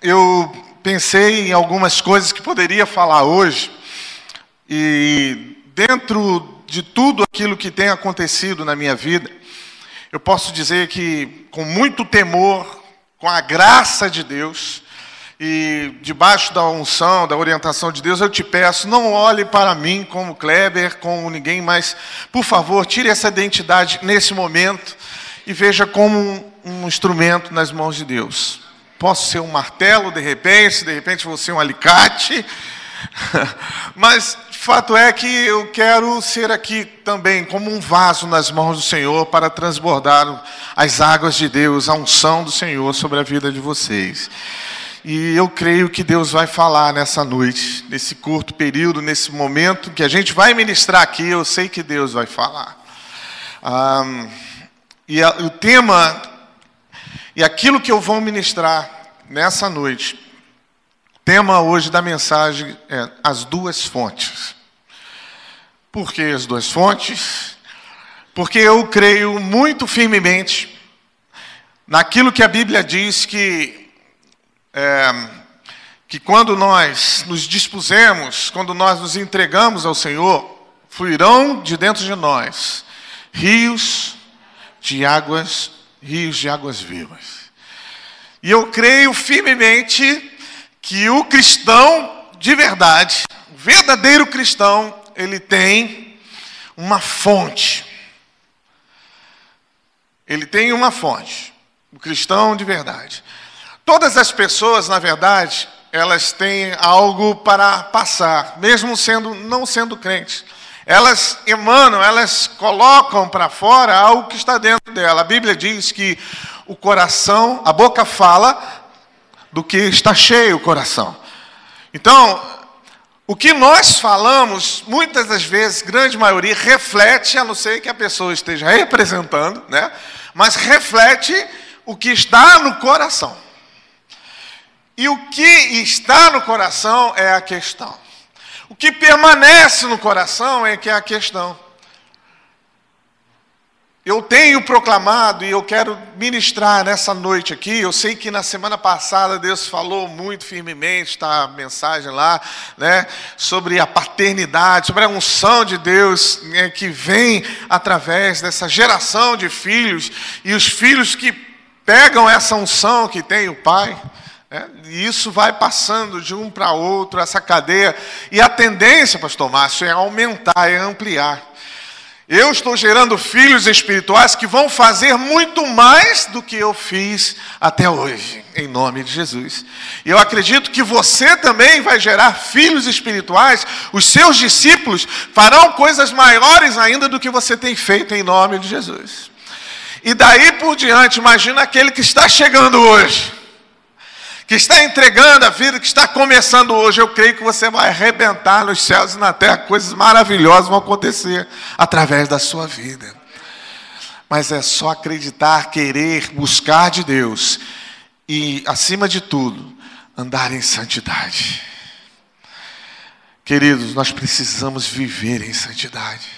eu pensei em algumas coisas que poderia falar hoje, e dentro de tudo aquilo que tem acontecido na minha vida, eu posso dizer que com muito temor, com a graça de Deus, e debaixo da unção, da orientação de Deus, eu te peço, não olhe para mim como Kleber, como ninguém, mas, por favor, tire essa identidade nesse momento e veja como um instrumento nas mãos de Deus. Posso ser um martelo, de repente vou ser um alicate, mas fato é que eu quero ser aqui também como um vaso nas mãos do Senhor para transbordar as águas de Deus, a unção do Senhor sobre a vida de vocês. E eu creio que Deus vai falar nessa noite, nesse curto período, nesse momento que a gente vai ministrar aqui, eu sei que Deus vai falar. O tema, e aquilo que eu vou ministrar nessa noite, o tema hoje da mensagem é as duas fontes. Por que as duas fontes? Porque eu creio muito firmemente naquilo que a Bíblia diz que quando nós nos dispusemos, quando nós nos entregamos ao Senhor, fluirão de dentro de nós rios de águas vivas. E eu creio firmemente que o cristão de verdade, o verdadeiro cristão, ele tem uma fonte. Ele tem uma fonte. O cristão de verdade. Todas as pessoas, na verdade, elas têm algo para passar, mesmo não sendo crentes. Elas emanam, elas colocam para fora algo que está dentro dela. A Bíblia diz que o coração, a boca fala do que está cheio o coração. Então, o que nós falamos, muitas das vezes, grande maioria, reflete, a não ser que a pessoa esteja representando, né? Mas reflete o que está no coração. E o que está no coração é a questão. O que permanece no coração é que é a questão. Eu tenho proclamado e eu quero ministrar nessa noite aqui. Eu sei que na semana passada Deus falou muito firmemente, está a mensagem lá, né, sobre a paternidade, sobre a unção de Deus, né, que vem através dessa geração de filhos, e os filhos que pegam essa unção que tem o Pai. E isso vai passando de um para outro, essa cadeia. E a tendência, pastor Márcio, é aumentar, é ampliar. Eu estou gerando filhos espirituais que vão fazer muito mais do que eu fiz até hoje, em nome de Jesus. E eu acredito que você também vai gerar filhos espirituais. Os seus discípulos farão coisas maiores ainda do que você tem feito, em nome de Jesus. E daí por diante, imagina aquele que está chegando hoje, que está entregando a vida, que está começando hoje. Eu creio que você vai arrebentar nos céus e na terra, coisas maravilhosas vão acontecer através da sua vida. Mas é só acreditar, querer, buscar de Deus e, acima de tudo, andar em santidade. Queridos, nós precisamos viver em santidade.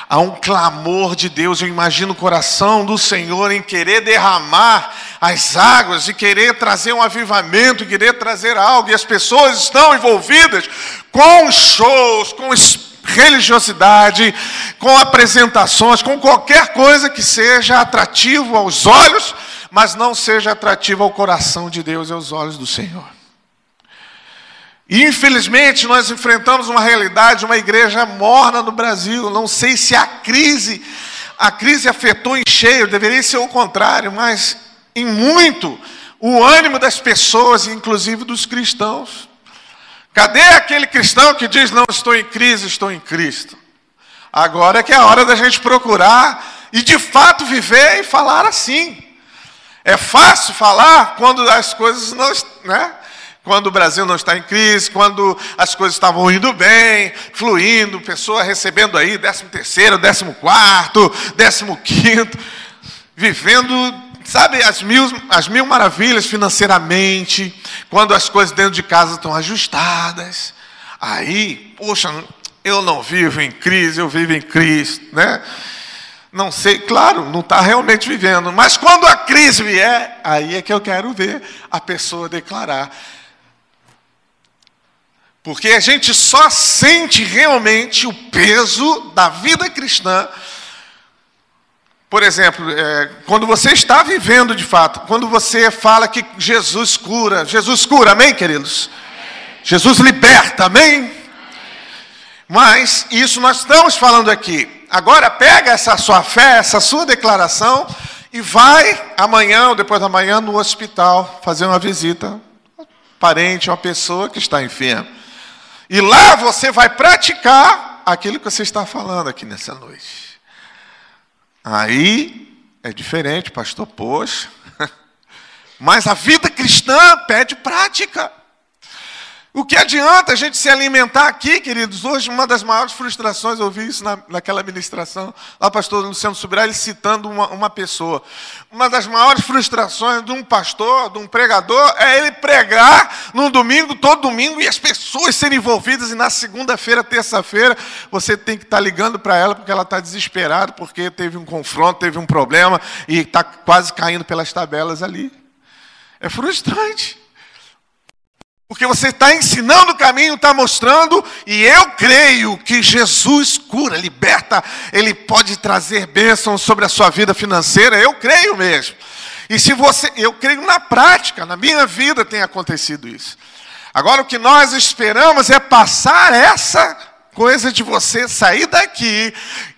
Há um clamor de Deus, eu imagino o coração do Senhor em querer derramar as águas, e querer trazer um avivamento, e querer trazer algo, e as pessoas estão envolvidas com shows, com religiosidade, com apresentações, com qualquer coisa que seja atrativo aos olhos, mas não seja atrativo ao coração de Deus e aos olhos do Senhor. E infelizmente nós enfrentamos uma realidade, uma igreja morna no Brasil. Não sei se a crise afetou em cheio, deveria ser o contrário, mas em muito o ânimo das pessoas, inclusive dos cristãos. Cadê aquele cristão que diz, não estou em crise, estou em Cristo? Agora é que é a hora da gente procurar e de fato viver e falar assim. É fácil falar quando as coisas não, né? Quando o Brasil não está em crise, quando as coisas estavam indo bem, fluindo, pessoa recebendo aí 13º, 14º, 15º, vivendo, sabe, as mil maravilhas financeiramente, quando as coisas dentro de casa estão ajustadas. Aí, poxa, eu não vivo em crise, eu vivo em Cristo, né? Não sei, claro, não está realmente vivendo. Mas quando a crise vier, aí é que eu quero ver a pessoa declarar. Porque a gente só sente realmente o peso da vida cristã. Por exemplo, quando você está vivendo de fato, quando você fala que Jesus cura, amém, queridos? Amém. Jesus liberta, amém? Mas isso nós estamos falando aqui. Agora pega essa sua fé, essa sua declaração e vai amanhã ou depois da manhã no hospital fazer uma visita. Parente, uma pessoa que está enferma. E lá você vai praticar aquilo que você está falando aqui nessa noite. Aí é diferente, pastor, poxa. Mas a vida cristã pede prática. O que adianta a gente se alimentar aqui, queridos? Hoje, uma das maiores frustrações, eu ouvi isso naquela ministração, lá o pastor Luciano Subirá, ele citando uma pessoa. Uma das maiores frustrações de um pastor, de um pregador, é ele pregar no domingo, todo domingo, e as pessoas serem envolvidas, e na segunda-feira, terça-feira, você tem que estar ligando para ela, porque ela está desesperada, porque teve um confronto, teve um problema, e está quase caindo pelas tabelas ali. É frustrante. Porque você está ensinando o caminho, está mostrando, e eu creio que Jesus cura, liberta, Ele pode trazer bênçãos sobre a sua vida financeira, eu creio mesmo. E se você, eu creio na prática, na minha vida tem acontecido isso. Agora o que nós esperamos é passar essa coisa de você sair daqui,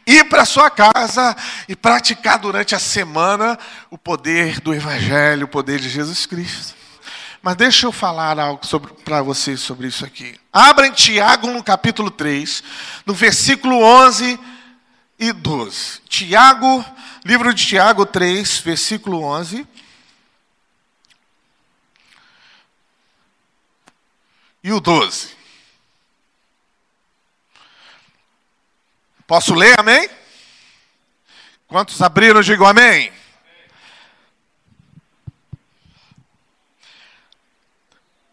ir para a sua casa e praticar durante a semana o poder do Evangelho, o poder de Jesus Cristo. Mas deixa eu falar algo para vocês sobre isso aqui. Abra em Tiago no capítulo 3, no versículo 11 e 12. Tiago, livro de Tiago 3, versículo 11. E o 12. Posso ler, amém? Quantos abriram, digo amém.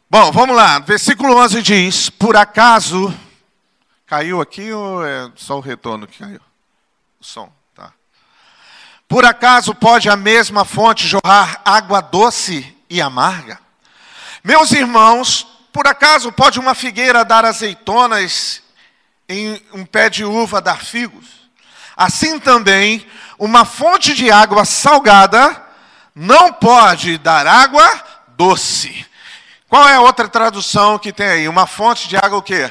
Bom, vamos lá. Versículo 11 diz, por acaso... Caiu aqui ou é só o retorno que caiu? O som, tá. Por acaso pode a mesma fonte jorrar água doce e amarga? Meus irmãos, por acaso pode uma figueira dar azeitonas e um pé de uva dar figos? Assim também, uma fonte de água salgada não pode dar água doce. Qual é a outra tradução que tem aí? Uma fonte de água o quê?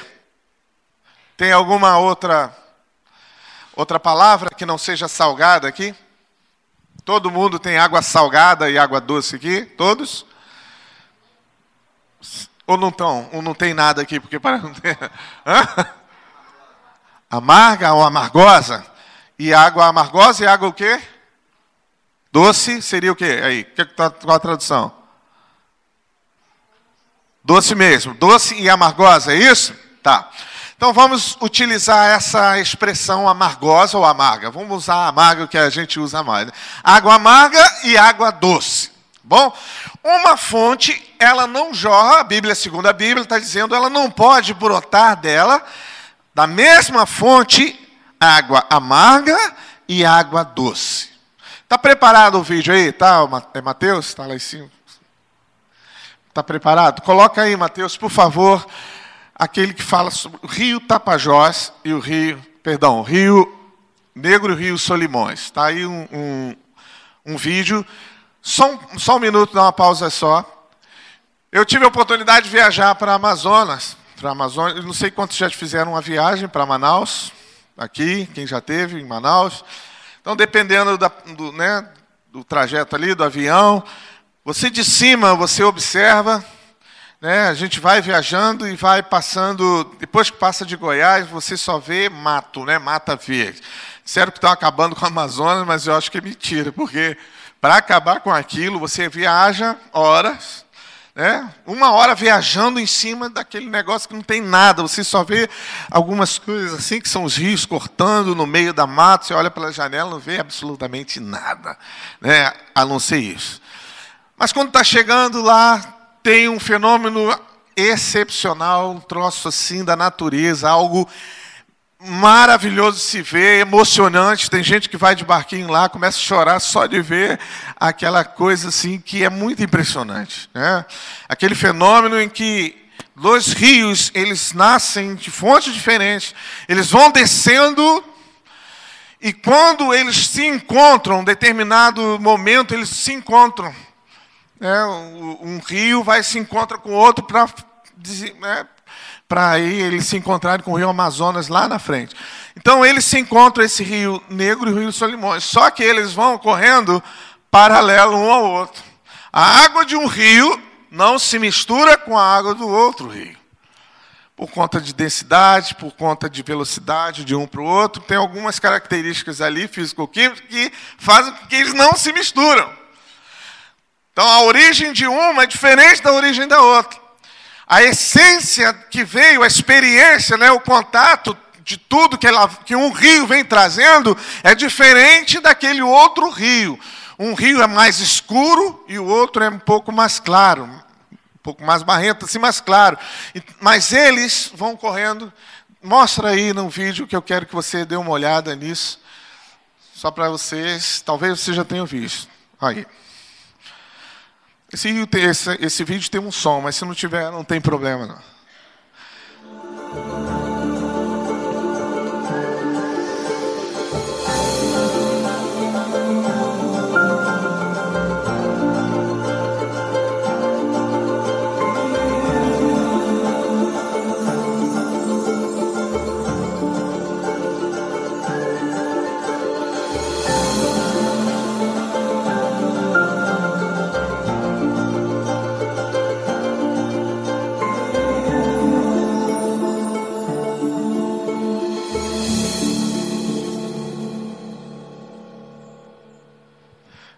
Tem alguma outra palavra que não seja salgada aqui? Todo mundo tem água salgada e água doce aqui? Todos? Ou não estão? Ou não tem nada aqui? Porque para não ter... Amarga ou amargosa? E água amargosa e água o quê? Doce seria o quê? Aí, qual a tradução? Doce mesmo, doce e amargosa, é isso? Tá. Então vamos utilizar essa expressão amargosa ou amarga. Vamos usar a amarga que a gente usa mais. Né? Água amarga e água doce. Bom, uma fonte, ela não jorra, a Bíblia, segundo a Bíblia, está dizendo, ela não pode brotar dela, da mesma fonte, água amarga e água doce. Está preparado o vídeo aí? Tá, é Mateus? Está lá em cima. Está preparado? Coloca aí, Mateus, por favor, aquele que fala sobre o Rio Tapajós e o Rio Negro e o Rio Solimões. Está aí um vídeo. Só um minuto, dá uma pausa só. Eu tive a oportunidade de viajar para Amazonas. Eu não sei quantos já fizeram uma viagem para Manaus. Aqui, quem já teve em Manaus. Então, dependendo do trajeto ali, do avião... Você de cima, você observa, né? A gente vai viajando e vai passando, depois que passa de Goiás, você só vê mato, né? Mata verde. Disseram que estão acabando com a Amazônia, mas eu acho que é mentira, porque para acabar com aquilo, você viaja horas, né? 1 hora viajando em cima daquele negócio que não tem nada, você só vê algumas coisas assim, que são os rios cortando no meio da mata, você olha pela janela e não vê absolutamente nada, né? A não ser isso. Mas quando está chegando lá, tem um fenômeno excepcional, um troço assim da natureza, algo maravilhoso se ver, emocionante. Tem gente que vai de barquinho lá, começa a chorar só de ver aquela coisa assim que é muito impressionante, né? Aquele fenômeno em que dois rios, eles nascem de fontes diferentes, eles vão descendo e quando eles se encontram, em determinado momento eles se encontram, né? Um rio vai se encontra com o outro para, né, para aí eles se encontrarem com o rio Amazonas lá na frente. Então eles se encontram, esse rio Negro e o rio Solimões, só que eles vão correndo paralelo um ao outro. A água de um rio não se mistura com a água do outro rio. Por conta de densidade, por conta de velocidade de um para o outro, tem algumas características ali, físico-químicas, que fazem com que eles não se misturam. Então a origem de uma é diferente da origem da outra. A essência que veio, a experiência, né, o contato de tudo que um rio vem trazendo é diferente daquele outro rio. Um rio é mais escuro e o outro é um pouco mais claro, um pouco mais barrento, assim, mais claro. Mas eles vão correndo. Mostra aí no vídeo que eu quero que você dê uma olhada nisso, só para vocês, talvez você já tenha visto. Aí. Esse vídeo tem um som, mas se não tiver, não tem problema, não.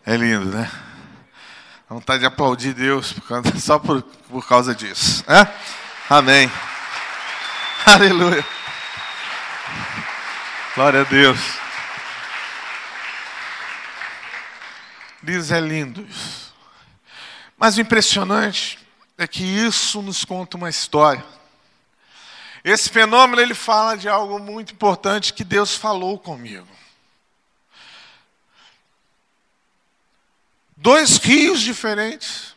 É lindo, né? Dá vontade de aplaudir Deus só por causa disso, né? Amém. Aleluia. Glória a Deus. Diz, é lindo isso. Mas o impressionante é que isso nos conta uma história. Esse fenômeno, ele fala de algo muito importante que Deus falou comigo. Dois rios diferentes.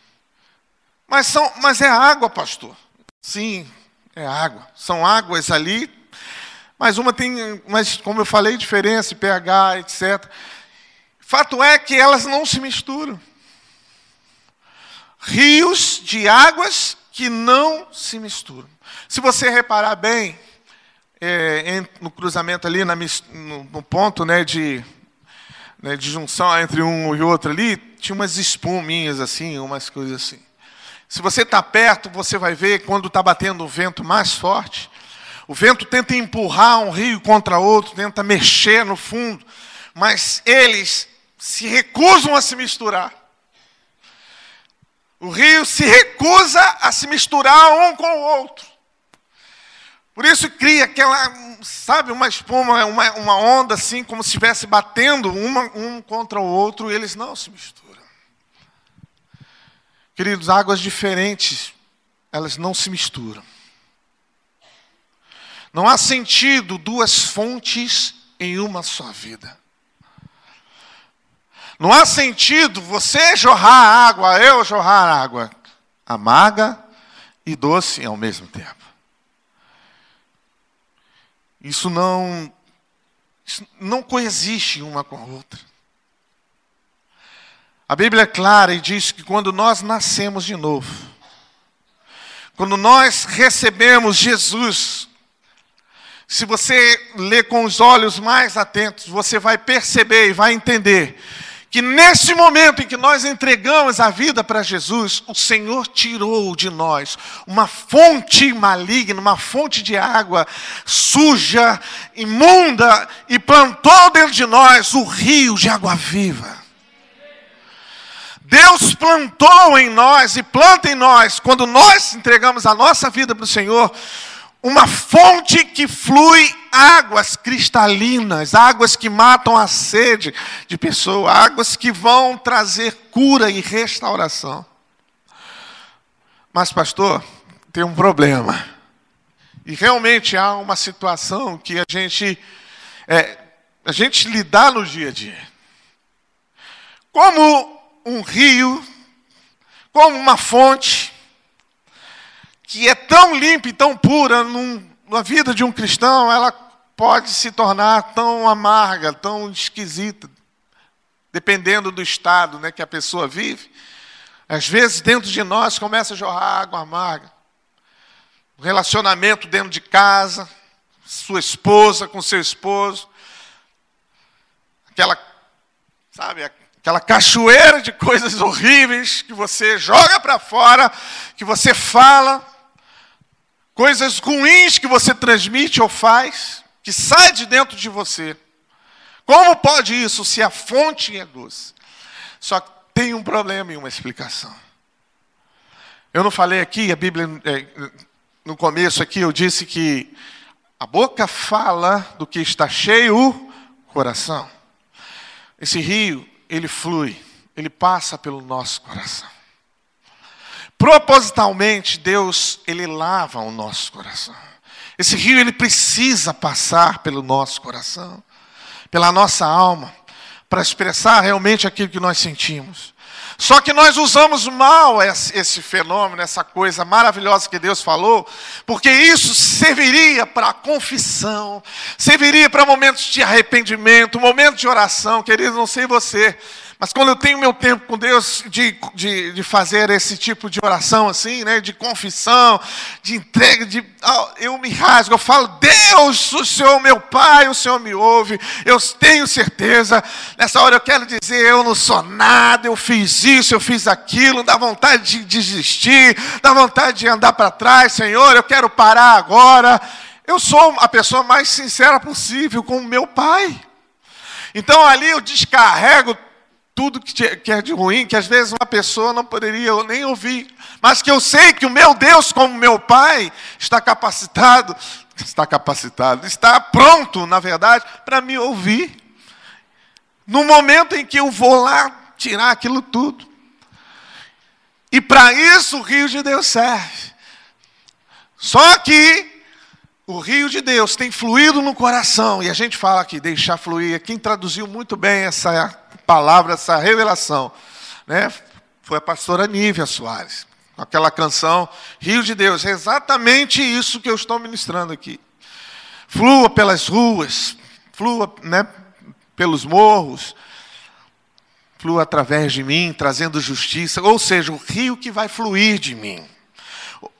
Mas é água, pastor. Sim, é água. São águas ali, mas uma tem, mas como eu falei, diferença, pH, etc. Fato é que elas não se misturam. Rios de águas que não se misturam. Se você reparar bem, no cruzamento ali, no ponto, né, de junção entre um e outro ali, tinha umas espuminhas assim, umas coisas assim. Se você está perto, você vai ver quando está batendo o vento mais forte, o vento tenta empurrar um rio contra outro, tenta mexer no fundo, mas eles se recusam a se misturar. O rio se recusa a se misturar um com o outro. Por isso cria aquela, sabe, uma espuma, uma onda assim, como se estivesse batendo um contra o outro, e eles não se misturam. Queridos, águas diferentes, elas não se misturam. Não há sentido duas fontes em uma só vida. Não há sentido você jorrar água, eu jorrar água, amarga e doce ao mesmo tempo. Isso não coexiste uma com a outra. A Bíblia é clara e diz que quando nós nascemos de novo, quando nós recebemos Jesus, se você ler com os olhos mais atentos, você vai perceber e vai entender que nesse momento em que nós entregamos a vida para Jesus, o Senhor tirou de nós uma fonte maligna, uma fonte de água suja, imunda, e plantou dentro de nós o rio de água viva. Deus plantou em nós e planta em nós, quando nós entregamos a nossa vida para o Senhor, uma fonte que flui águas cristalinas, águas que matam a sede de pessoa, águas que vão trazer cura e restauração. Mas, pastor, tem um problema. E realmente há uma situação que a gente lidar no dia a dia. Como um rio, como uma fonte, que é tão limpa e tão pura na vida de um cristão, ela pode se tornar tão amarga, tão esquisita, dependendo do estado, né, que a pessoa vive. Às vezes, dentro de nós, começa a jorrar água amarga. O relacionamento dentro de casa, sua esposa com seu esposo, aquela cachoeira de coisas horríveis que você joga para fora, que você fala, coisas ruins que você transmite ou faz, que sai de dentro de você. Como pode isso se a fonte é doce? Só que tem um problema e uma explicação. Eu não falei aqui, a Bíblia, no começo aqui, eu disse que a boca fala do que está cheio o coração. Esse rio, ele flui, ele passa pelo nosso coração. Propositalmente, Deus, ele lava o nosso coração. Esse rio, ele precisa passar pelo nosso coração, pela nossa alma, para expressar realmente aquilo que nós sentimos. Só que nós usamos mal esse fenômeno, essa coisa maravilhosa que Deus falou, porque isso serviria para confissão, serviria para momentos de arrependimento, momentos de oração. Querido, não sei você, mas quando eu tenho meu tempo com Deus de fazer esse tipo de oração assim, né, de confissão, de entrega, eu me rasgo, eu falo: Deus, o Senhor é meu Pai, o Senhor me ouve, eu tenho certeza. Nessa hora eu quero dizer: eu não sou nada, eu fiz isso, eu fiz aquilo, dá vontade de desistir, dá vontade de andar para trás. Senhor, eu quero parar agora. Eu sou a pessoa mais sincera possível com o meu Pai. Então ali eu descarrego tudo que é de ruim, que às vezes uma pessoa não poderia nem ouvir, mas que eu sei que o meu Deus, como meu Pai, está pronto, na verdade, para me ouvir, no momento em que eu vou lá tirar aquilo tudo. E para isso o rio de Deus serve. Só que o rio de Deus tem fluído no coração, e a gente fala aqui, deixar fluir. Quem traduziu muito bem essa palavra, essa revelação, né, foi a pastora Nívia Soares, com aquela canção Rio de Deus. É exatamente isso que eu estou ministrando aqui. Flua pelas ruas, flua, né, pelos morros, flua através de mim, trazendo justiça, ou seja, o rio que vai fluir de mim.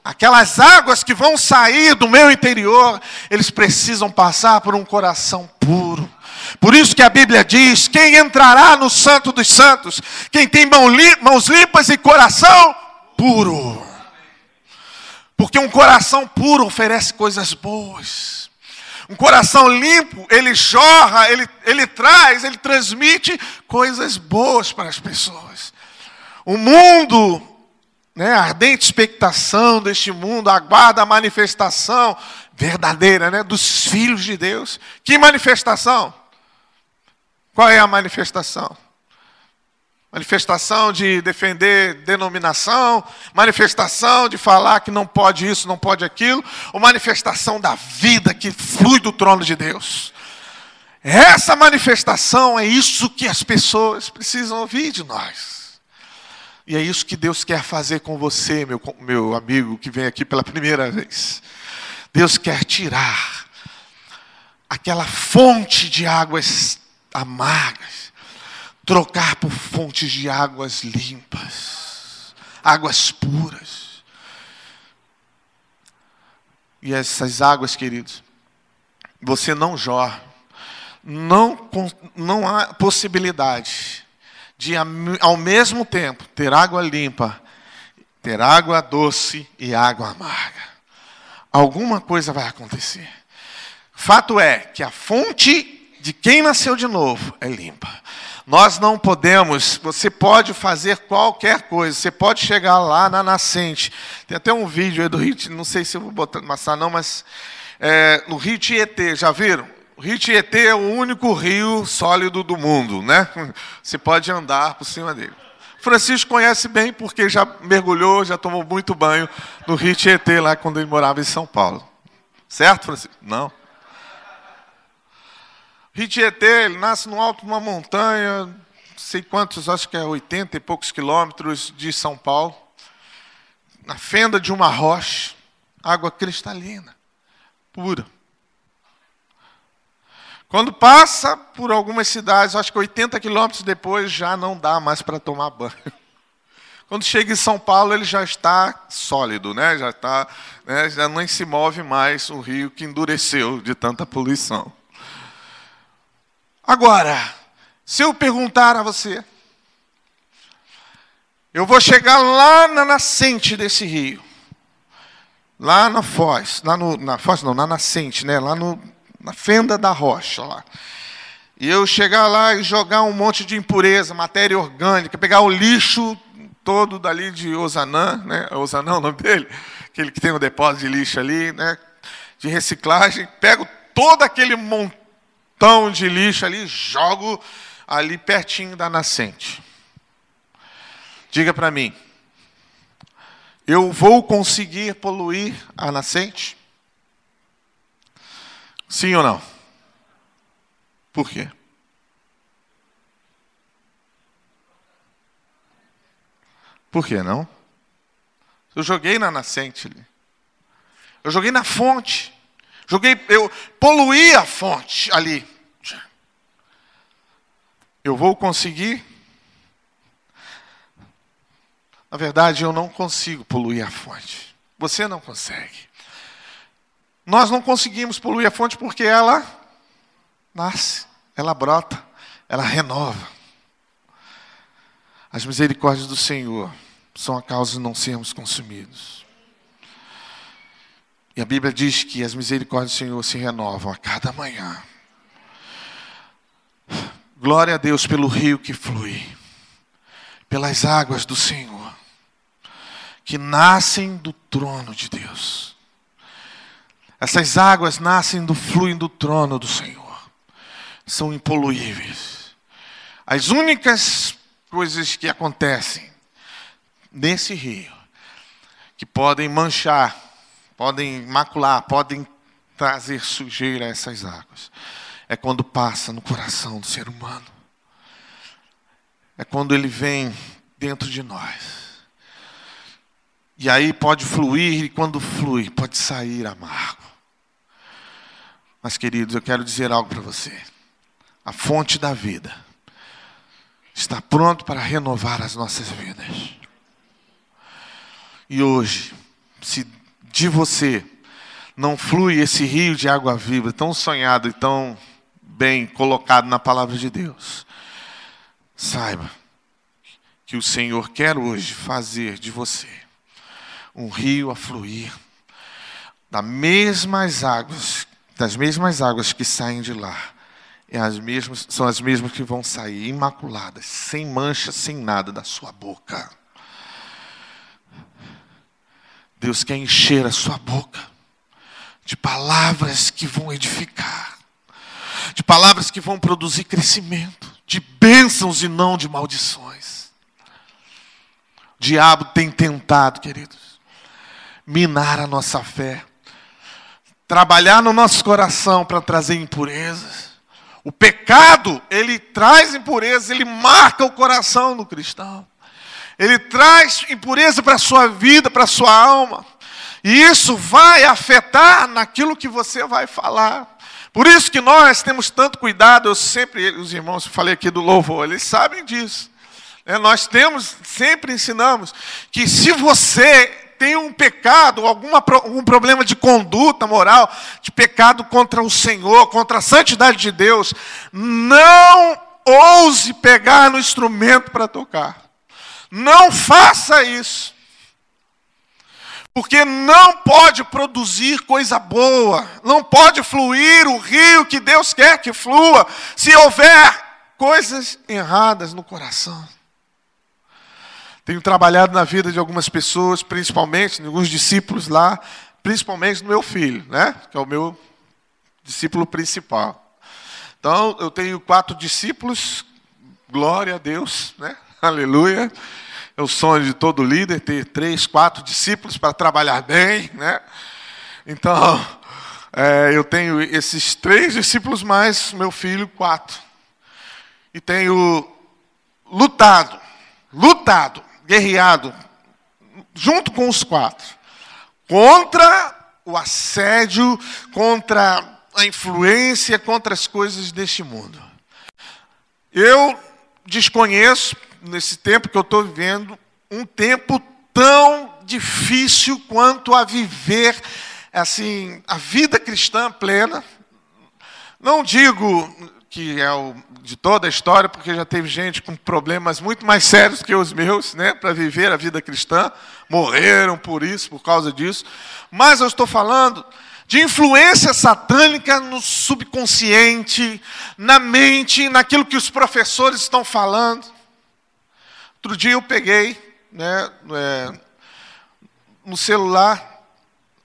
Aquelas águas que vão sair do meu interior, eles precisam passar por um coração puro. Por isso que a Bíblia diz: quem entrará no Santo dos Santos? Quem tem mãos limpas e coração puro. Porque um coração puro oferece coisas boas. Um coração limpo, ele jorra, ele transmite coisas boas para as pessoas. O mundo, né, a ardente expectação deste mundo aguarda a manifestação verdadeira, né, dos filhos de Deus. Que manifestação? Qual é a manifestação? Manifestação de defender denominação, manifestação de falar que não pode isso, não pode aquilo, ou manifestação da vida que flui do trono de Deus? Essa manifestação é isso que as pessoas precisam ouvir de nós. E é isso que Deus quer fazer com você, meu amigo, que vem aqui pela primeira vez. Deus quer tirar aquela fonte de águas amargas, trocar por fontes de águas limpas, águas puras. E essas águas, queridos, você não jorra. Não há possibilidade de, ao mesmo tempo, ter água limpa, ter água doce e água amarga. Alguma coisa vai acontecer. Fato é que a fonte de quem nasceu de novo é limpa. Nós não podemos, você pode fazer qualquer coisa, você pode chegar lá na nascente. Tem até um vídeo aí do Rio, não sei se eu vou mostrar não, mas no Rio Tietê, já viram? O Rio Tietê é o único rio sólido do mundo, né? Você pode andar por cima dele. Francisco conhece bem porque já mergulhou, já tomou muito banho no Rio Tietê lá quando ele morava em São Paulo. Certo, Francisco? Não. Rio Tietê, ele nasce no alto de uma montanha, não sei quantos, acho que é 80 e poucos quilômetros de São Paulo, na fenda de uma rocha, água cristalina, pura. Quando passa por algumas cidades, acho que 80 quilômetros depois, já não dá mais para tomar banho. Quando chega em São Paulo, ele já está sólido, né? Já está, né? Já nem se move mais o rio que endureceu de tanta poluição. Agora, se eu perguntar a você, eu vou chegar lá na nascente desse rio, lá na foz, na nascente, né? Lá na fenda da rocha, lá. E eu chegar lá e jogar um monte de impureza, matéria orgânica, pegar o lixo todo dali de Ozanã, né? Ozanã é o nome dele, aquele que tem um depósito de lixo ali, né? De reciclagem, pego todo aquele montão de lixo ali, jogo ali pertinho da nascente. Diga para mim, eu vou conseguir poluir a nascente? Sim ou não? Por quê? Por que não? Eu joguei na nascente ali. Eu joguei na fonte. Eu poluí a fonte ali. Eu vou conseguir? Na verdade, eu não consigo poluir a fonte. Você não consegue. Nós não conseguimos poluir a fonte porque ela nasce, ela brota, ela renova. As misericórdias do Senhor são a causa de não sermos consumidos. E a Bíblia diz que as misericórdias do Senhor se renovam a cada manhã. Glória a Deus pelo rio que flui, pelas águas do Senhor, que nascem do trono de Deus. Essas águas fluem do trono do Senhor. São impoluíveis. As únicas coisas que acontecem nesse rio, que podem manchar, podem macular, podem trazer sujeira a essas águas, é quando passa no coração do ser humano. É quando ele vem dentro de nós. E aí pode fluir, e quando flui, pode sair amargo. Mas, queridos, eu quero dizer algo para você. A fonte da vida está pronto para renovar as nossas vidas. E hoje, se de você não flui esse rio de água viva, tão sonhado e tão bem colocado na palavra de Deus, saiba que o Senhor quer hoje fazer de você um rio a fluir das mesmas águas que saem de lá. São as mesmas que vão sair imaculadas, sem mancha, sem nada da sua boca. Deus quer encher a sua boca de palavras que vão edificar, de palavras que vão produzir crescimento, de bênçãos e não de maldições. O diabo tem tentado, queridos, minar a nossa fé, trabalhar no nosso coração para trazer impurezas. O pecado, ele traz impureza, ele marca o coração do cristão. Ele traz impureza para a sua vida, para a sua alma. E isso vai afetar naquilo que você vai falar. Por isso que nós temos tanto cuidado. Os irmãos, eu falei aqui do louvor, eles sabem disso. Nós sempre ensinamos que se você tem um pecado, algum problema de conduta moral, de pecado contra o Senhor, contra a santidade de Deus, não ouse pegar no instrumento para tocar. Não faça isso. Porque não pode produzir coisa boa, não pode fluir o rio que Deus quer que flua, se houver coisas erradas no coração. Tenho trabalhado na vida de algumas pessoas, principalmente, de alguns discípulos lá, principalmente no meu filho, né? Que é o meu discípulo principal. Então, eu tenho 4 discípulos, glória a Deus, né? Aleluia. É o sonho de todo líder, ter 3, 4 discípulos para trabalhar bem, né? Então, Eu tenho esses 3 discípulos mais meu filho, 4. E tenho lutado, guerreado, junto com os 4, contra o assédio, contra a influência, contra as coisas deste mundo. Eu desconheço, nesse tempo que eu estou vivendo, um tempo tão difícil quanto a viver assim, a vida cristã plena. Não digo que é de toda a história, porque já teve gente com problemas muito mais sérios que os meus, né, para viver a vida cristã, morreram por isso, por causa disso. Mas eu estou falando de influência satânica no subconsciente, na mente, naquilo que os professores estão falando. Outro dia eu peguei, né, no celular,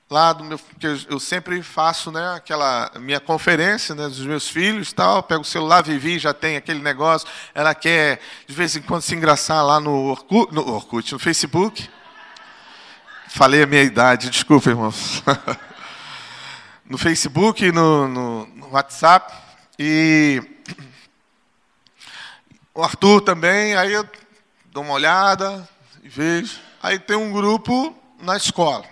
lá do meu, que eu sempre faço, né, aquela minha conferência, né, dos meus filhos, tal, pego o celular, Vivi já tem aquele negócio, ela quer de vez em quando se engraçar lá no Orkut, no Facebook. Falei a minha idade, desculpa, irmãos. No Facebook, no WhatsApp, e o Arthur também, aí eu dou uma olhada e vejo. Aí tem um grupo na escola.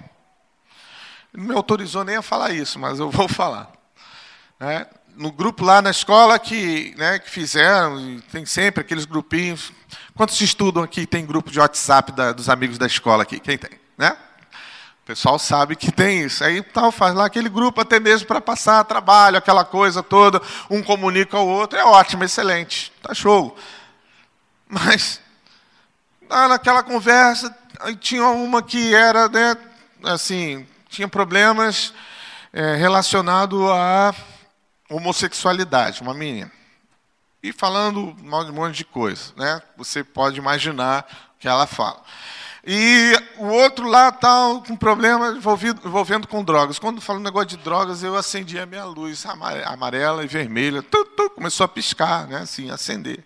Não me autorizou nem a falar isso, mas eu vou falar. No grupo lá na escola que fizeram, tem sempre aqueles grupinhos. Quantos estudam aqui tem grupo de WhatsApp dos amigos da escola aqui? Quem tem? Né? O pessoal sabe que tem isso. Aí tal, faz lá aquele grupo até mesmo para passar trabalho, aquela coisa toda. Um comunica ao outro. É ótimo, excelente. Tá show. Mas, naquela conversa, tinha uma que era, né, assim, tinha problemas relacionados à homossexualidade, uma menina. E falando um monte de coisa, né? Você pode imaginar o que ela fala. E o outro lá tal, com problema envolvendo com drogas. Quando falo negócio de drogas, eu acendi a minha luz amarela e vermelha. Começou a piscar, né? Assim, acender.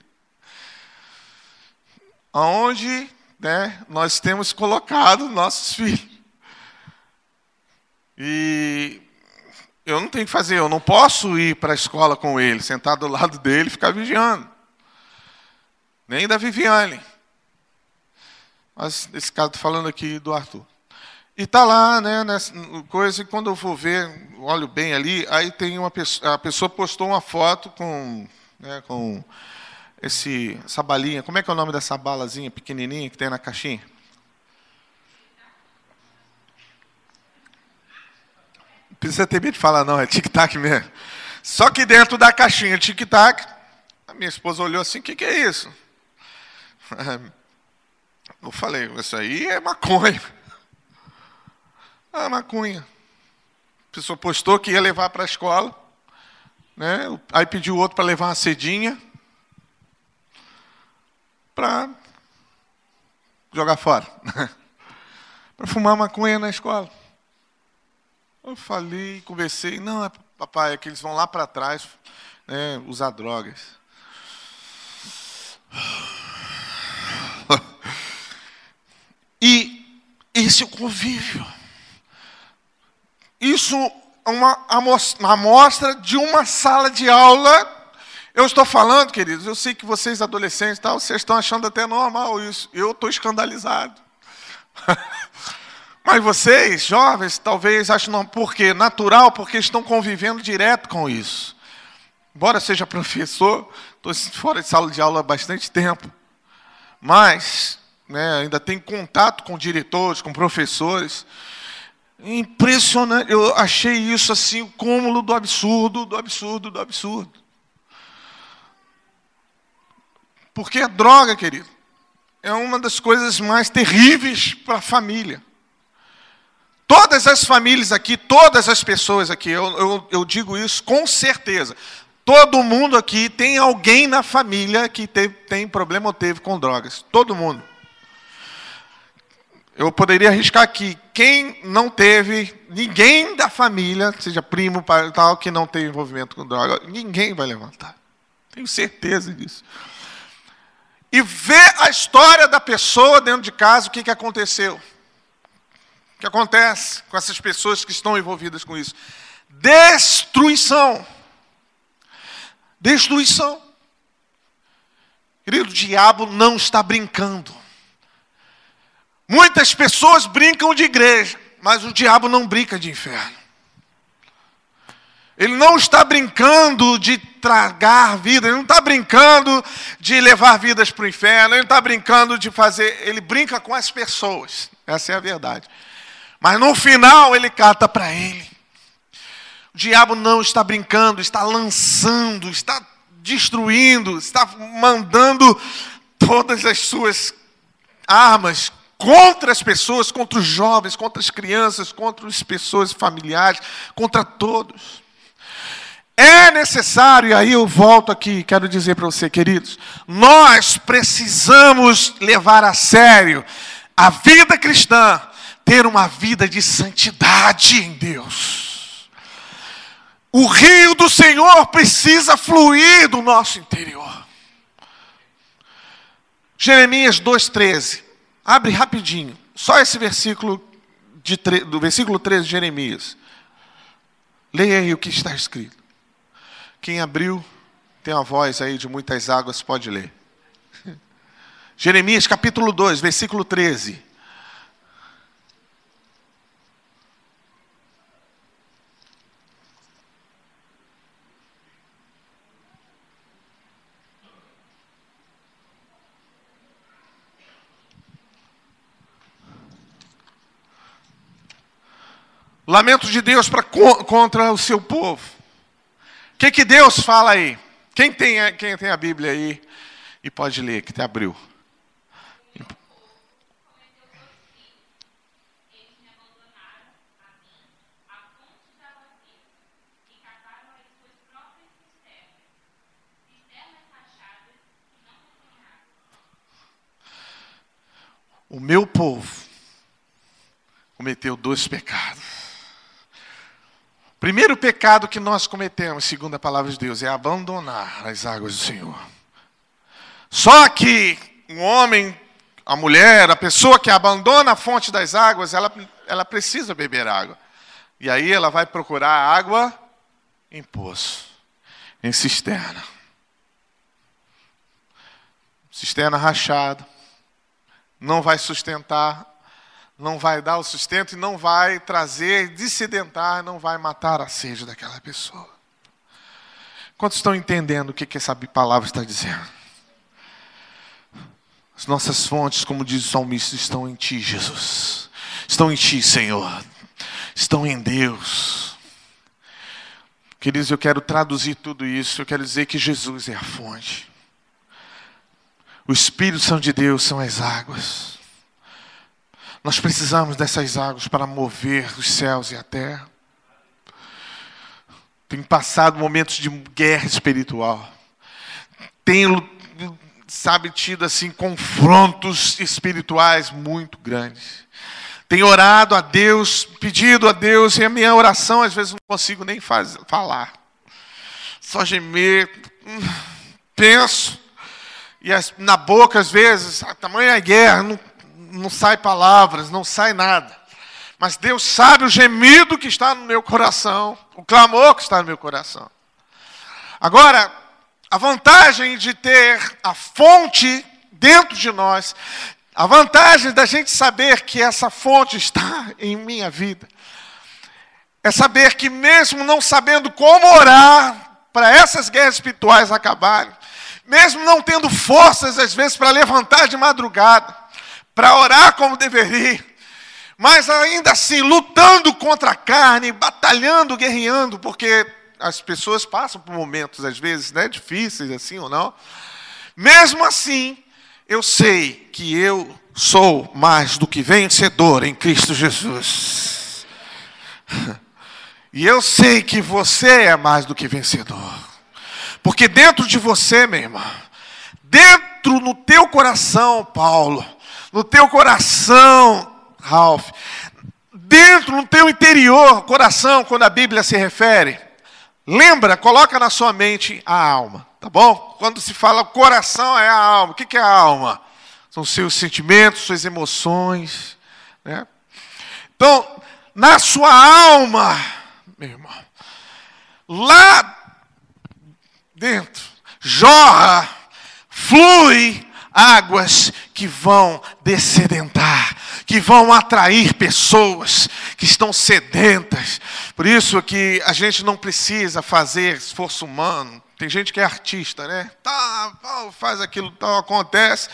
Aonde, né, nós temos colocado nossos filhos. E eu não tenho que fazer, eu não posso ir para a escola com ele, sentar do lado dele e ficar vigiando. Nem da Viviane. Mas nesse caso, estou falando aqui do Arthur. E está lá, né, nessa coisa, e quando eu vou ver, olho bem ali, aí tem a pessoa postou uma foto com essa balinha. Como é que é o nome dessa balazinha pequenininha que tem na caixinha? Não precisa ter medo de falar, não, é tic-tac mesmo. Só que dentro da caixinha tic-tac, a minha esposa olhou assim, o que é isso? Eu falei, isso aí é maconha. Ah, maconha. A pessoa postou que ia levar para a escola, né? Aí pediu o outro para levar uma cedinha para jogar fora. Para fumar maconha na escola. Eu falei, conversei, não, papai, é que eles vão lá para trás, né, usar drogas. E esse é o convívio. Isso é uma amostra de uma sala de aula. Eu estou falando, queridos, eu sei que vocês adolescentes, tal, vocês estão achando até normal isso. Eu estou escandalizado. Mas vocês, jovens, talvez achem não, por quê? Natural, porque estão convivendo direto com isso. Embora seja professor, estou fora de sala de aula há bastante tempo. Mas, né, ainda tenho contato com diretores, com professores. Impressionante. Eu achei isso assim, o cúmulo do absurdo, do absurdo, do absurdo. Porque a droga, querido, é uma das coisas mais terríveis para a família. Todas as famílias aqui, todas as pessoas aqui, eu digo isso com certeza. Todo mundo aqui tem alguém na família que tem problema ou teve com drogas. Todo mundo. Eu poderia arriscar aqui, quem não teve, ninguém da família, seja primo, pai, tal, que não tem envolvimento com droga, ninguém vai levantar. Tenho certeza disso. E ver a história da pessoa dentro de casa, o que aconteceu. O que acontece com essas pessoas que estão envolvidas com isso? destruição. Destruição. Querido, o diabo não está brincando. Muitas pessoas brincam de igreja, mas o diabo não brinca de inferno. Ele não está brincando de tragar vida, ele não está brincando de levar vidas para o inferno, ele não está brincando de fazer, ele brinca com as pessoas, essa é a verdade. Mas no final ele cata para ele. O diabo não está brincando, está lançando, está destruindo, está mandando todas as suas armas contra as pessoas, contra os jovens, contra as crianças, contra as pessoas familiares, contra todos. É necessário, e aí eu volto aqui, quero dizer para você, queridos, nós precisamos levar a sério a vida cristã, ter uma vida de santidade em Deus. O rio do Senhor precisa fluir do nosso interior. Jeremias 2,13. Abre rapidinho. Só esse versículo, do versículo 13 de Jeremias. Leia aí o que está escrito. Quem abriu, tem a voz aí de muitas águas, pode ler. Jeremias capítulo 2, versículo 13. Lamento de Deus contra o seu povo. O que Deus fala aí? Quem tem a Bíblia aí e pode ler, que te abriu. O meu povo cometeu 2 pecados. O primeiro pecado que nós cometemos, segundo a palavra de Deus, é abandonar as águas do Senhor. Só que um homem, a mulher, a pessoa que abandona a fonte das águas, ela precisa beber água. E aí ela vai procurar água em poço, em cisterna. Cisterna rachada. Não vai sustentar, não vai dar o sustento e não vai trazer, dessedentar, não vai matar a sede daquela pessoa. Quantos estão entendendo o que essa palavra está dizendo? As nossas fontes, como diz o salmista, estão em Ti, Jesus. Estão em Ti, Senhor. Estão em Deus. Queridos, eu quero traduzir tudo isso. Eu quero dizer que Jesus é a fonte. O Espírito Santo de Deus são as águas. Nós precisamos dessas águas para mover os céus e a terra. Tenho passado momentos de guerra espiritual. Tenho, tido assim confrontos espirituais muito grandes. Tenho orado a Deus, pedido a Deus, e a minha oração às vezes não consigo nem falar. Só gemer, penso, e na boca às vezes, a tamanha guerra, não sai palavras, não sai nada. Mas Deus sabe o gemido que está no meu coração, o clamor que está no meu coração. Agora, a vantagem de ter a fonte dentro de nós, a vantagem da gente saber que essa fonte está em minha vida, é saber que mesmo não sabendo como orar para essas guerras espirituais acabarem, mesmo não tendo forças às vezes para levantar de madrugada, para orar como deveria, mas ainda assim lutando contra a carne, batalhando, guerreando, porque as pessoas passam por momentos às vezes, né, difíceis assim ou não. Mesmo assim, eu sei que eu sou mais do que vencedor em Cristo Jesus. E eu sei que você é mais do que vencedor. Porque dentro de você, meu irmão, dentro no teu coração, Paulo, no teu coração, Ralph, dentro no teu interior, coração, quando a Bíblia se refere, lembra, coloca na sua mente a alma, tá bom? Quando se fala coração, é a alma. O que é a alma? São seus sentimentos, suas emoções, né? Então, na sua alma, meu irmão, lá dentro jorra, flui águas que vão descedentar, que vão atrair pessoas que estão sedentas. Por isso que a gente não precisa fazer esforço humano. Tem gente que é artista, né? Faz aquilo, tal, acontece.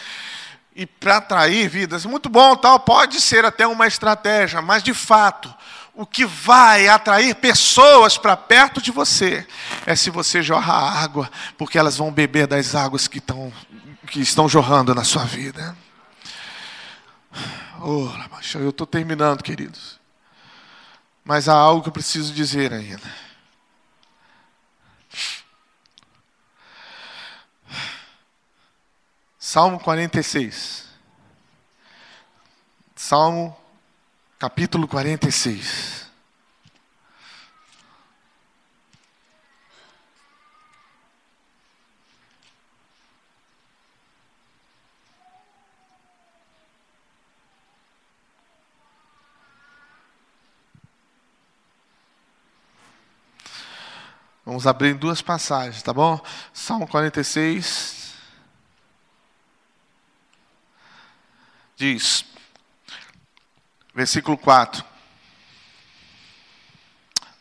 E para atrair vidas, muito bom, tal, pode ser até uma estratégia, mas de fato, o que vai atrair pessoas para perto de você é se você jorrar água, porque elas vão beber das águas que estão jorrando na sua vida. Eu estou terminando, queridos. Mas há algo que eu preciso dizer ainda. Salmo 46. Salmo capítulo 46. Vamos abrir em duas passagens, tá bom? Salmo 46 diz, versículo 4.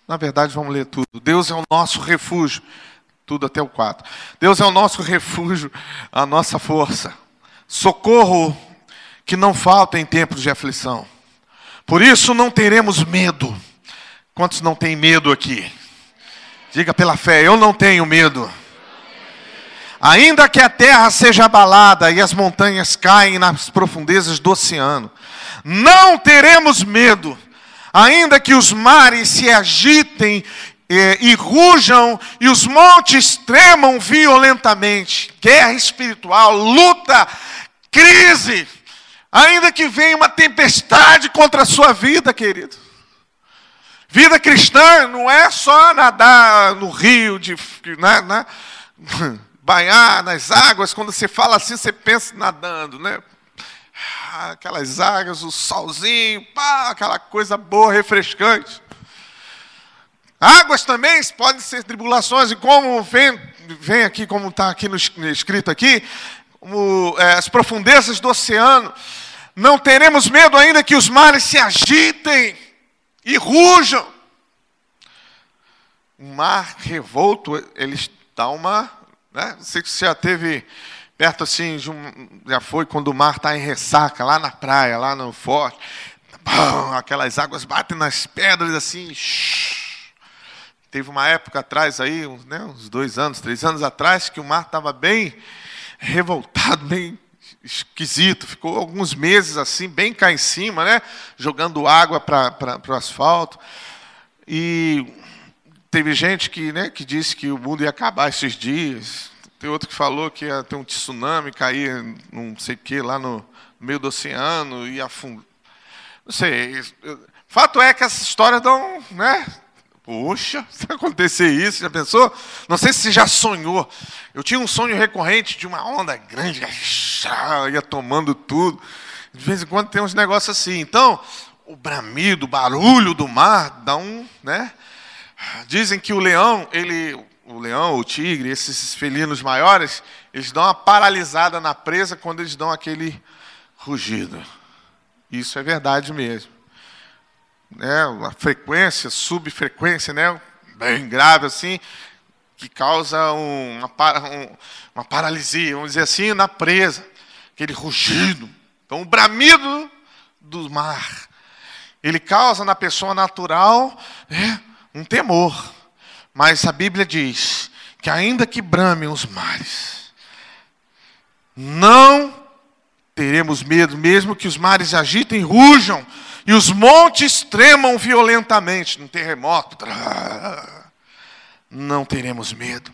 Na verdade, vamos ler tudo. Deus é o nosso refúgio. Tudo até o 4. Deus é o nosso refúgio, a nossa força. Socorro que não falta em tempos de aflição. Por isso não teremos medo. Quantos não têm medo aqui? Diga pela fé, eu não tenho medo. Ainda que a terra seja abalada e as montanhas caem nas profundezas do oceano, não teremos medo. Ainda que os mares se agitem e rujam e os montes tremam violentamente. Guerra espiritual, luta, crise. Ainda que venha uma tempestade contra a sua vida, querido. Vida cristã não é só nadar no rio, banhar nas águas. Quando você fala assim, você pensa nadando, né? Aquelas águas, o solzinho, aquela coisa boa, refrescante. Águas também podem ser tribulações, e como vem aqui, como está aqui escrito aqui, as profundezas do oceano. Não teremos medo ainda que os mares se agitem e rujam. O mar revolto, ele dá uma... Né? Não sei se você já esteve perto assim, já foi quando o mar está em ressaca, lá na praia, lá no forte. Aquelas águas batem nas pedras assim. Teve uma época atrás aí, uns 2 anos, 3 anos atrás, que o mar estava bem revoltado, bem esquisito. Ficou alguns meses assim, bem cá em cima, né? Jogando água para o asfalto. E teve gente que disse que o mundo ia acabar esses dias. Tem outro que falou que ia ter um tsunami, cair não sei o que, lá no meio do oceano, e afundar. Não sei. Fato é que essa história dão, né? Poxa, se acontecer isso, já pensou? Não sei se você já sonhou. Eu tinha um sonho recorrente de uma onda grande, ia tomando tudo. De vez em quando tem uns negócios assim. Então, o bramido, o barulho do mar dá um, né? Dizem que o leão, o tigre, esses felinos maiores, eles dão uma paralisada na presa quando eles dão aquele rugido. Isso é verdade mesmo. A frequência, subfrequência, né, bem grave assim, que causa uma paralisia, vamos dizer assim, na presa, aquele rugido. Então, o bramido do mar, ele causa na pessoa natural um temor. Mas a Bíblia diz que ainda que bramem os mares, não teremos medo, mesmo que os mares agitem e rujam, e os montes tremam violentamente, num terremoto. Não teremos medo,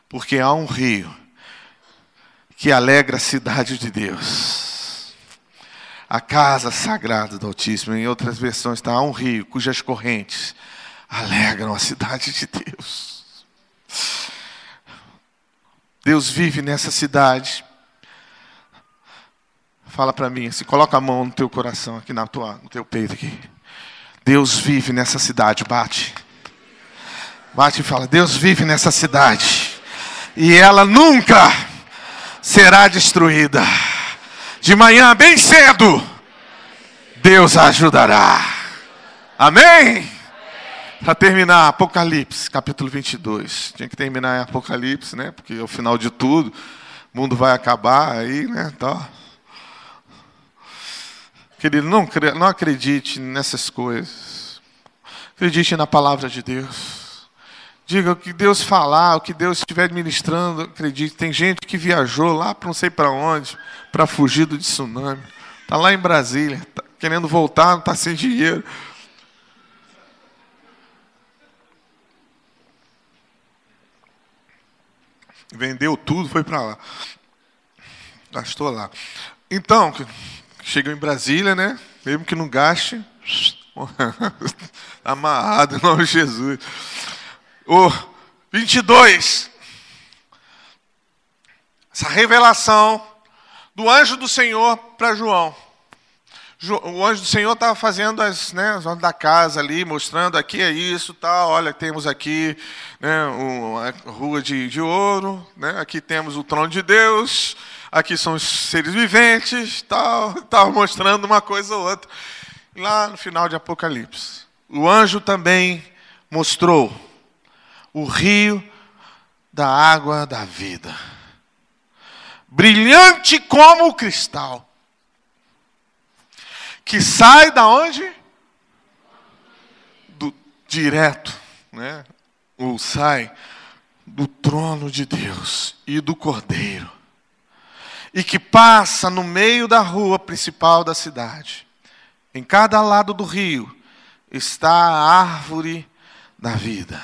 porque há um rio que alegra a cidade de Deus, a casa sagrada do Altíssimo. Em outras versões está, há um rio cujas correntes alegram a cidade de Deus. Deus vive nessa cidade. Fala para mim, se coloca a mão no teu coração, aqui no teu peito aqui. Deus vive nessa cidade, bate. Bate e fala: Deus vive nessa cidade e ela nunca será destruída. De manhã, bem cedo, Deus a ajudará. Amém? Para terminar, Apocalipse, capítulo 22. Tinha que terminar em Apocalipse, né? Porque é o final de tudo. O mundo vai acabar aí, né? Então, querido, não acredite nessas coisas. Acredite na palavra de Deus. Diga o que Deus falar, o que Deus estiver ministrando, acredite. Tem gente que viajou lá para não sei para onde, para fugir do tsunami. Está lá em Brasília, está querendo voltar, não está sem dinheiro. Vendeu tudo, foi para lá. Gastou lá. Então, chegou em Brasília, né? Mesmo que não gaste, amarrado em nome de Jesus. O 22. Essa revelação do anjo do Senhor para João. O anjo do Senhor estava fazendo as ordens da casa ali, mostrando aqui é isso, tal. Olha, temos aqui, né, a rua de ouro, né, aqui temos o trono de Deus, aqui são os seres viventes, tal. Estava mostrando uma coisa ou outra. Lá no final de Apocalipse, o anjo também mostrou o rio da água da vida, brilhante como o cristal, que sai da onde? Direto, né? Ou sai do trono de Deus e do Cordeiro, e que passa no meio da rua principal da cidade. Em cada lado do rio está a árvore da vida.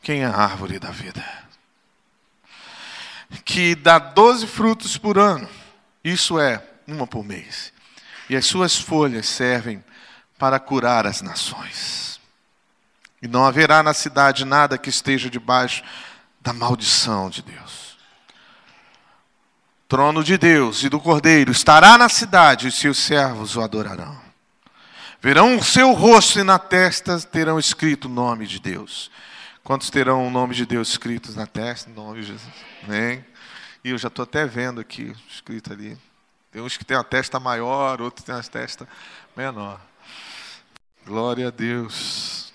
Quem é a árvore da vida? Que dá 12 frutos por ano, isso é, uma por mês. E as suas folhas servem para curar as nações. E não haverá na cidade nada que esteja debaixo da maldição de Deus. O trono de Deus e do Cordeiro estará na cidade, e os seus servos o adorarão. Verão o seu rosto e na testa terão escrito o nome de Deus. Quantos terão o nome de Deus escrito na testa? Em nome de Jesus. Amém? E eu já estou até vendo aqui, escrito ali. Tem uns que têm a testa maior, outros têm a testa menor. Glória a Deus.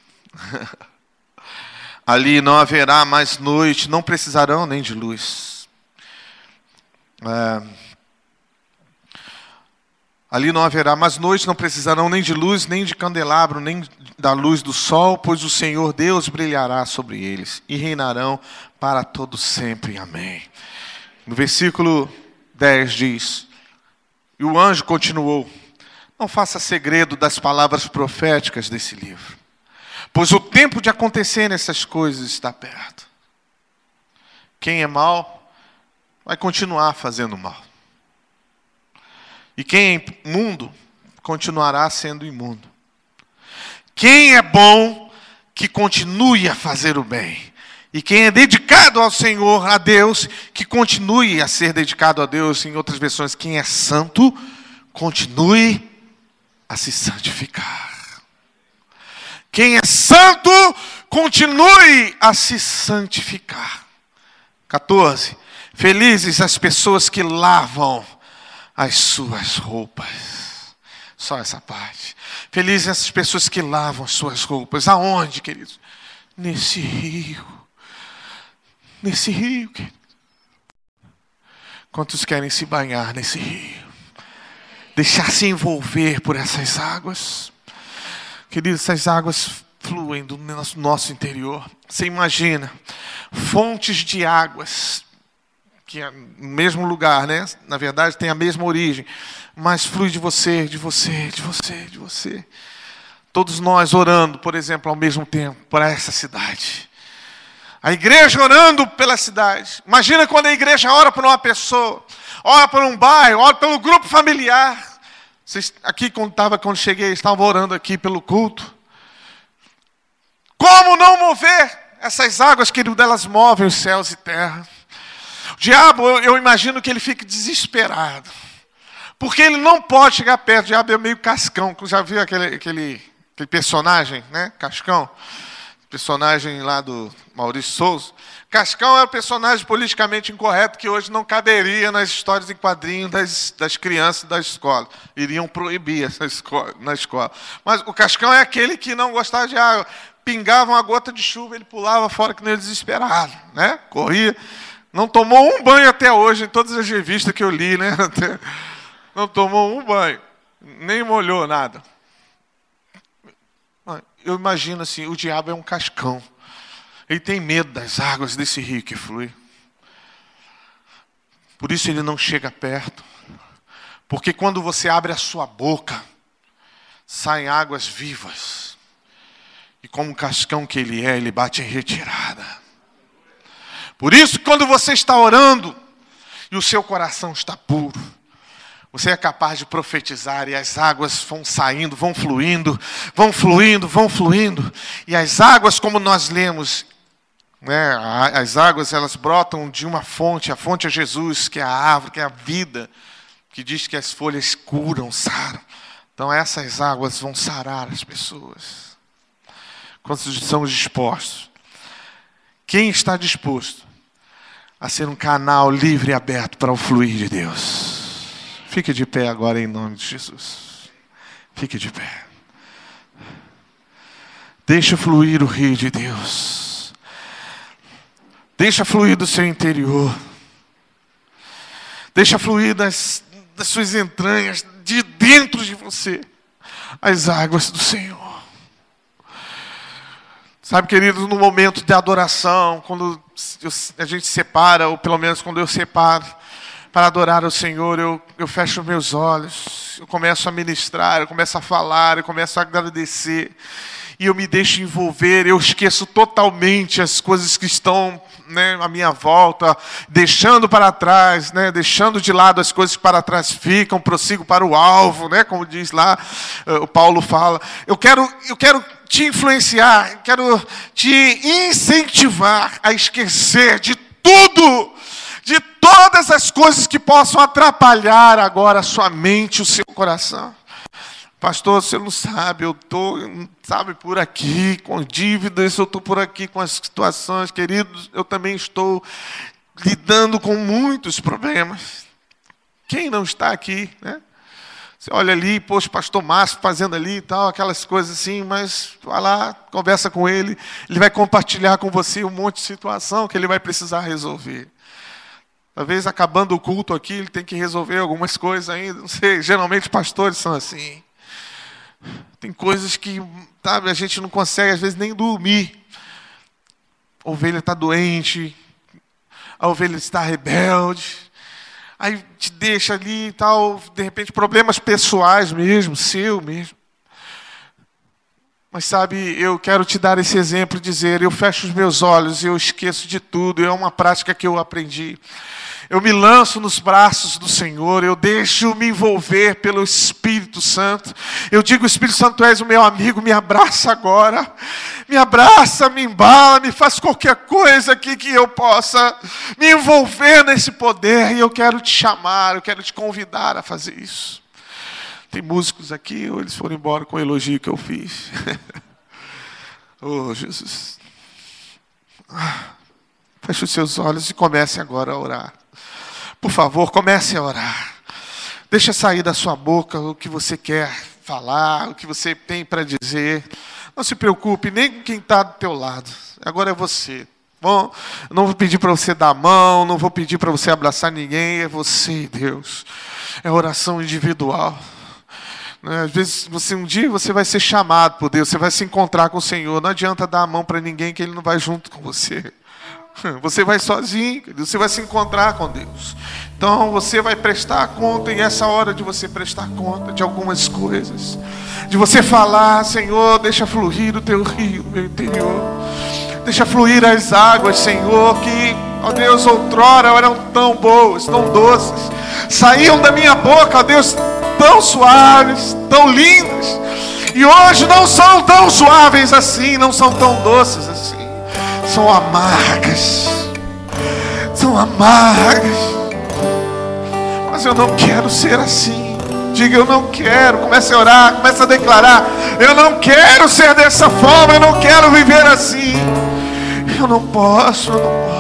Ali não haverá mais noite, não precisarão nem de luz. Ali não haverá mais noite, não precisarão nem de luz, nem de candelabro, nem da luz do sol, pois o Senhor Deus brilhará sobre eles e reinarão para todo sempre. Amém. No versículo 10 diz: e o anjo continuou: não faça segredo das palavras proféticas desse livro, pois o tempo de acontecerem essas coisas está perto. Quem é mau vai continuar fazendo mal. E quem é imundo continuará sendo imundo. Quem é bom, que continue a fazer o bem. E quem é dedicado ao Senhor, a Deus, que continue a ser dedicado a Deus. Em outras versões, quem é santo, continue a se santificar. Quem é santo, continue a se santificar. 14. Felizes as pessoas que lavam as suas roupas. Só essa parte. Felizes as pessoas que lavam as suas roupas. Aonde, queridos? Nesse rio. Nesse rio, queridos. Quantos querem se banhar nesse rio? Deixar-se envolver por essas águas. Queridos, essas águas fluem do nosso interior. Você imagina, fontes de águas, que é no mesmo lugar, né? Na verdade tem a mesma origem, mas flui de você, de você, de você, de você. Todos nós orando, por exemplo, ao mesmo tempo, para essa cidade. A igreja orando pela cidade. Imagina quando a igreja ora por uma pessoa, ora por um bairro, ora pelo grupo familiar. Vocês, aqui quando cheguei, estavam orando aqui pelo culto. Como não mover essas águas, querido? Elas movem os céus e terra. O diabo, eu imagino que ele fique desesperado. Porque ele não pode chegar perto. O diabo é meio cascão. Já viu aquele personagem, né? Cascão. personagem lá do Maurício Souza. Cascão é um personagem politicamente incorreto que hoje não caberia nas histórias em quadrinhos das crianças da escola. Iriam proibir na escola. Mas o Cascão é aquele que não gostava de água. Pingava uma gota de chuva, ele pulava fora que nem desesperado, né? Corria. Não tomou um banho até hoje, em todas as revistas que eu li, né? Não tomou um banho. Nem molhou nada. Eu imagino assim, o diabo é um cascão. Ele tem medo das águas desse rio que flui. Por isso ele não chega perto. Porque quando você abre a sua boca, saem águas vivas. E como cascão que ele é, ele bate em retirada. Por isso, quando você está orando e o seu coração está puro, você é capaz de profetizar e as águas vão saindo, vão fluindo, vão fluindo, vão fluindo. E as águas, como nós lemos, né, as águas elas brotam de uma fonte, a fonte é Jesus, que é a árvore, que é a vida, que diz que as folhas curam, saram. Então essas águas vão sarar as pessoas. Quantos são dispostos? Quem está disposto a ser um canal livre e aberto para o fluir de Deus? Fique de pé agora em nome de Jesus. Fique de pé. Deixa fluir o rio de Deus. Deixa fluir do seu interior. Deixa fluir das suas entranhas, de dentro de você, as águas do Senhor. Sabe, queridos, no momento de adoração, quando a gente separa, ou pelo menos quando eu separo, para adorar ao Senhor, eu fecho meus olhos, eu começo a ministrar, eu começo a falar, eu começo a agradecer, e eu me deixo envolver, eu esqueço totalmente as coisas que estão, né, à minha volta, deixando para trás, né, deixando de lado as coisas que para trás ficam, prossigo para o alvo, né, como diz lá, o Paulo fala. Eu quero te influenciar, quero te incentivar a esquecer de tudo, de todas as coisas que possam atrapalhar agora a sua mente, o seu coração. Pastor, você não sabe, eu estou, sabe, por aqui com dívidas, eu estou por aqui com as situações, queridos, eu também estou lidando com muitos problemas. Quem não está aqui, né? Você olha ali, poxa, pastor Márcio fazendo ali e tal, aquelas coisas assim, mas vai lá, conversa com ele, ele vai compartilhar com você um monte de situação que ele vai precisar resolver. Talvez acabando o culto aqui, ele tem que resolver algumas coisas ainda, não sei, geralmente pastores são assim. Tem coisas que, sabe, a gente não consegue às vezes nem dormir. A ovelha está doente, a ovelha está rebelde, aí te deixa ali e tal, de repente problemas pessoais mesmo, seu mesmo. Mas sabe, eu quero te dar esse exemplo, dizer, eu fecho os meus olhos e eu esqueço de tudo, é uma prática que eu aprendi. Eu me lanço nos braços do Senhor, eu deixo me envolver pelo Espírito Santo. Eu digo, Espírito Santo, tu és o meu amigo, me abraça agora. Me abraça, me embala, me faz qualquer coisa aqui que eu possa me envolver nesse poder. E eu quero te chamar, eu quero te convidar a fazer isso. Tem músicos aqui, ou eles foram embora com o elogio que eu fiz. Oh, Jesus. Feche os seus olhos e comece agora a orar. Por favor, comece a orar. Deixa sair da sua boca o que você quer falar, o que você tem para dizer. Não se preocupe, nem com quem está do teu lado. Agora é você. Bom, não vou pedir para você dar a mão, não vou pedir para você abraçar ninguém. É você e Deus. É oração individual. Às vezes, um dia você vai ser chamado por Deus, você vai se encontrar com o Senhor. Não adianta dar a mão para ninguém que Ele não vai junto com você. Você vai sozinho, você vai se encontrar com Deus. Então você vai prestar conta, e essa hora de você prestar conta de algumas coisas, de você falar, Senhor, deixa fluir o teu rio no meu interior. Deixa fluir as águas, Senhor, que, ó Deus, outrora eram tão boas, tão doces. Saíam da minha boca, ó Deus, tão suaves, tão lindas. E hoje não são tão suaves assim, não são tão doces assim. São amargas. São amargas. Mas eu não quero ser assim. Diga: eu não quero. Comece a orar, comece a declarar: eu não quero ser dessa forma, eu não quero viver assim. Eu não posso, eu não posso.